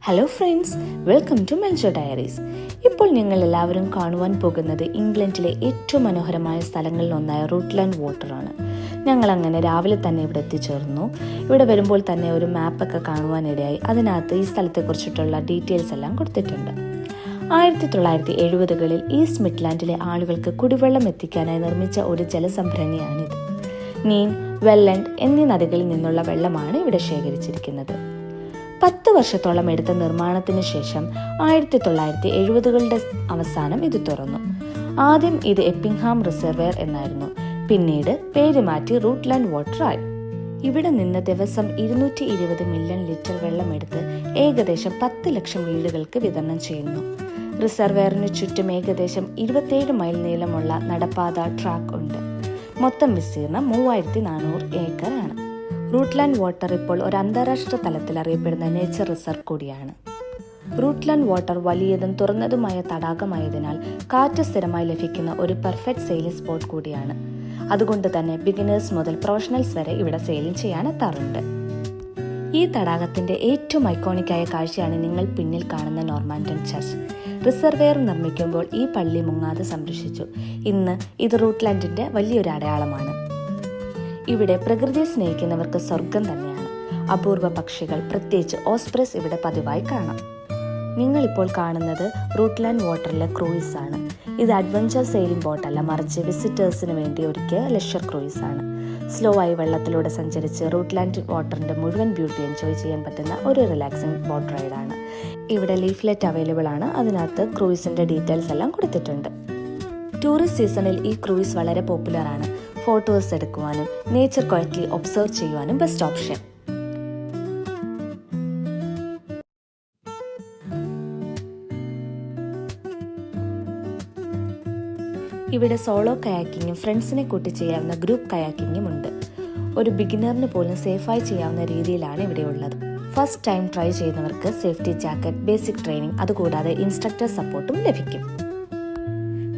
Hello friends, welcome to Meljo diaries. ഇപ്പോൾ നിങ്ങൾ എല്ലാവരും കാണുവാൻ പോകുന്നത് ഇംഗ്ലണ്ടിലെ ഏറ്റവും മനോഹരമായ സ്ഥലങ്ങളിൽ ഒന്നായ റൂട്ട്ലാൻഡ് വാട്ടറാണ്. ഞങ്ങൾ അങ്ങനെ രാവിലെ തന്നെ ഇവിടെ എത്തിച്ചേർന്നു. ഇവിടെ വരുമ്പോൾ തന്നെ ഒരു മാപ്പൊക്കെ കാണുവാനിടയായി. അതിനകത്ത് ഈ സ്ഥലത്തെക്കുറിച്ചിട്ടുള്ള ഡീറ്റെയിൽസ് എല്ലാം കൊടുത്തിട്ടുണ്ട്. 1970കളിൽ ഈസ്റ്റ് മിഡ്ലാൻഡിലെ ആളുകൾക്ക് കുടിവെള്ളം എത്തിക്കാനായി നിർമ്മിച്ച ഒരു ജലസംഭരണിയാണിത്. നീൻ, വെല്ലൻഡ് എന്നീ നദികളിൽ നിന്നുള്ള വെള്ളമാണ് ഇവിടെ ശേഖരിച്ചിരിക്കുന്നത്. 10 വർഷത്തോളം എടുത്ത നിർമ്മാണത്തിന് ശേഷം 1970കളുടെ അവസാനം ഇത് തുറന്നു. ആദ്യം ഇത് എപ്പിംഗ്ഹാം റിസർവെയർ എന്നായിരുന്നു. പിന്നീട് പേര് മാറ്റി റൂട്ട്ലാൻഡ് വാട്ടർ ആയി. ഇവിടെ നിന്ന് ദിവസം 220 മില്യൺ ലിറ്റർ വെള്ളമെടുത്ത് ഏകദേശം 10 ലക്ഷം വീടുകൾക്ക് വിതരണം ചെയ്യുന്നു. റിസർവെയറിന് ചുറ്റും ഏകദേശം 27 മൈൽ നീളമുള്ള നടപ്പാത ട്രാക്ക് ഉണ്ട്. മൊത്തം വിസ്തീർണം 3400 ഏക്കർ ആണ്. റൂട്ട്ലാൻഡ് വാട്ടർ ഇപ്പോൾ ഒരു അന്താരാഷ്ട്ര തലത്തിൽ അറിയപ്പെടുന്ന നേച്ചർ റിസർവ് കൂടിയാണ്. റൂട്ട്ലാൻഡ് വാട്ടർ വലിയതും തുറന്നതുമായ തടാകമായതിനാൽ കാറ്റ് സ്ഥിരമായി ലഭിക്കുന്ന ഒരു പെർഫെക്റ്റ് സെയിലിംഗ് സ്പോട്ട് കൂടിയാണ്. അതുകൊണ്ട് തന്നെ ബിഗിനേഴ്സ് മുതൽ പ്രൊഫഷണൽസ് വരെ ഇവിടെ സെയിലിംഗ് ചെയ്യാൻ എത്താറുണ്ട്. ഈ തടാകത്തിന്റെ ഏറ്റവും ഐക്കോണിക്കായ കാഴ്ചയാണ് നിങ്ങൾ പിന്നിൽ കാണുന്ന നോർമാൻഡൻ ചർച്ച്. റിസർവെയർ നിർമ്മിക്കുമ്പോൾ ഈ പള്ളി മുങ്ങാതെ സംരക്ഷിച്ചു. ഇന്ന് ഇത് റൂട്ട്ലാൻഡിന്റെ വലിയൊരു അടയാളമാണ്. ഇവിടെ പ്രകൃതിയെ സ്നേഹിക്കുന്നവർക്ക് സ്വർഗം തന്നെയാണ്. അപൂർവ പക്ഷികൾ, പ്രത്യേകിച്ച് ഓസ്പ്രസ് ഇവിടെ പതിവായി കാണാം. നിങ്ങളിപ്പോൾ കാണുന്നത് റൂട്ട്ലാൻഡ് വാട്ടറിലെ ക്രൂയിസ് ആണ്. ഇത് അഡ്വഞ്ചർ സെയിലിംഗ് ബോട്ടല്ല, മറിച്ച് വിസിറ്റേഴ്സിന് വേണ്ടി ഒരുക്കിയ ലെഷർ ക്രൂയിസ് ആണ്. സ്ലോ ആയി വെള്ളത്തിലൂടെ സഞ്ചരിച്ച് റൂട്ട്ലാൻഡ് വാട്ടറിന്റെ മുഴുവൻ ബ്യൂട്ടി എൻജോയ് ചെയ്യാൻ പറ്റുന്ന ഒരു റിലാക്സിംഗ് ബോട്ട് റൈഡാണ്. ഇവിടെ ലീഫ്ലെറ്റ് അവൈലബിൾ ആണ്. അതിനകത്ത് ക്രൂയിസിന്റെ ഡീറ്റെയിൽസ് എല്ലാം കൊടുത്തിട്ടുണ്ട്. ടൂറിസ്റ്റ് സീസണിൽ ഈ ക്രൂയിസ് വളരെ പോപ്പുലർ ആണ്. ഫോട്ടോസ് എടുക്കുവാനും നേച്ചർ ക്വയറ്റ്ലി ഒബ്സർവ് ചെയ്യുവാനും ബെസ്റ്റ് ഓപ്ഷൻ. ഇവിടെ സോളോ കയാക്കിങ്ങും ഫ്രണ്ട്സിനെ കൂട്ടി ചെയ്യാവുന്ന ഗ്രൂപ്പ് കയാക്കിങ്ങും ഉണ്ട്. ഒരു ബിഗിനറിന് പോലും സേഫായി ചെയ്യാവുന്ന രീതിയിലാണ് ഇവിടെ ഉള്ളത്. ഫസ്റ്റ് ടൈം ട്രൈ ചെയ്യുന്നവർക്ക് സേഫ്റ്റി ജാക്കറ്റ്, ബേസിക് ട്രെയിനിങ്, അതുകൂടാതെ ഇൻസ്ട്രക്ടർ സപ്പോർട്ടും ലഭിക്കും.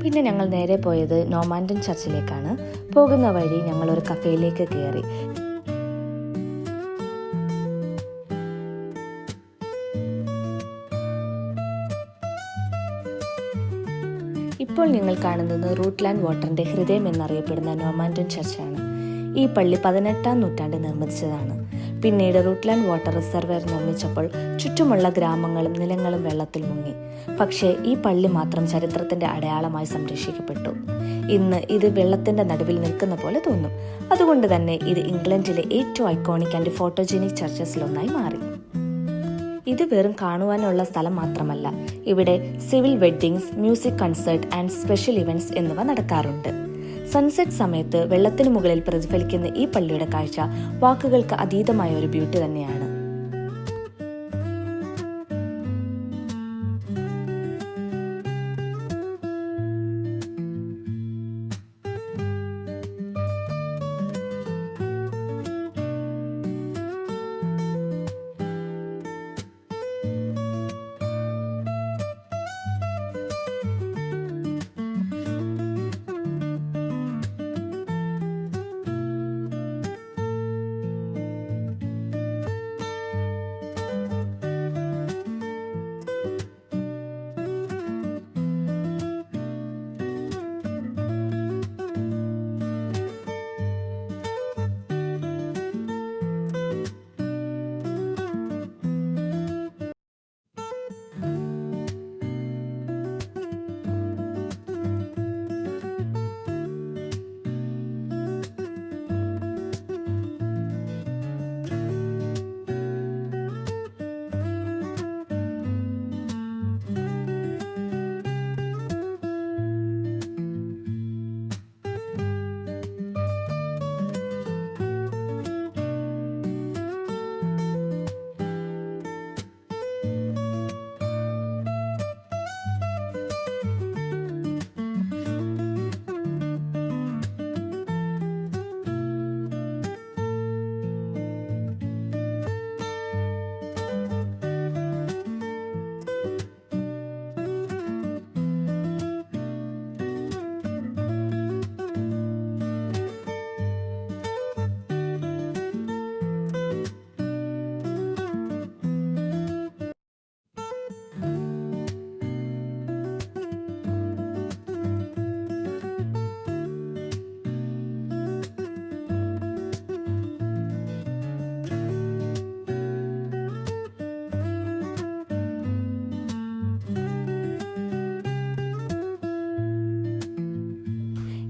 പിന്നെ ഞങ്ങൾ നേരെ പോയത് നോർമാൻഡൻ ചർച്ചിലേക്കാണ്. പോകുന്ന വഴി ഞങ്ങൾ ഒരു കഫേയിലേക്ക് കയറി. ഇപ്പോൾ നിങ്ങൾ കാണുന്നത് റൂട്ട്ലാൻഡ് വാട്ടറിന്റെ ഹൃദയം എന്നറിയപ്പെടുന്ന നോർമാൻഡൻ ചർച്ചാണ്. ഈ പള്ളി 18ാം നൂറ്റാണ്ടിൽ നിർമ്മിച്ചതാണ്. പിന്നീട് റൂട്ട്ലാൻഡ് വാട്ടർ റിസർവെയർ നിർമ്മിച്ചപ്പോൾ ചുറ്റുമുള്ള ഗ്രാമങ്ങളും നിലങ്ങളും വെള്ളത്തിൽ മുങ്ങി. പക്ഷേ ഈ പള്ളി മാത്രം ചരിത്രത്തിന്റെ അടയാളമായി സംരക്ഷിക്കപ്പെട്ടു. ഇന്ന് ഇത് വെള്ളത്തിന്റെ നടുവിൽ നിൽക്കുന്ന പോലെ തോന്നും. അതുകൊണ്ട് തന്നെ ഇത് ഇംഗ്ലണ്ടിലെ ഏറ്റവും ഐക്കോണിക് ആൻഡ് ഫോട്ടോജനിക് ചർച്ചസിലൊന്നായി മാറി. ഇത് വെറും കാണുവാനുള്ള സ്ഥലം മാത്രമല്ല, ഇവിടെ civil weddings, music concert and special events എന്നിവ നടക്കാറുണ്ട്. സൺസെറ്റ് സമയത്ത് വെള്ളത്തിന് മുകളിൽ പ്രതിഫലിക്കുന്ന ഈ പള്ളിയുടെ കാഴ്ച വാക്കുകൾക്ക് അതീതമായ ഒരു ബ്യൂട്ടി തന്നെയാണ്.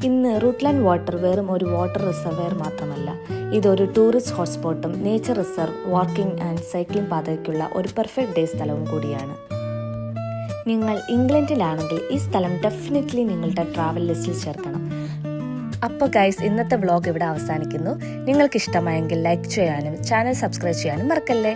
ഇന്ന് റൂട്ട്ലാൻഡ് വാട്ടർ വെറും ഒരു വാട്ടർ റിസർവെയർ മാത്രമല്ല, ഇതൊരു ടൂറിസ്റ്റ് ഹോട്ട്സ്പോട്ടും nature reserve, walking and cycling പാതയ്ക്കുള്ള ഒരു പെർഫെക്റ്റ് ഡേ സ്ഥലവും കൂടിയാണ്. നിങ്ങൾ ഇംഗ്ലണ്ടിലാണെങ്കിൽ ഈ സ്ഥലം ഡെഫിനറ്റ്ലി നിങ്ങളുടെ ട്രാവൽ ലിസ്റ്റിൽ ചേർക്കണം. അപ്പോൾ ഗൈസ്, ഇന്നത്തെ വ്ളോഗ് ഇവിടെ അവസാനിക്കുന്നു. നിങ്ങൾക്ക് ഇഷ്ടമായെങ്കിൽ ലൈക്ക് ചെയ്യാനും ചാനൽ സബ്സ്ക്രൈബ് ചെയ്യാനും മറക്കല്ലേ.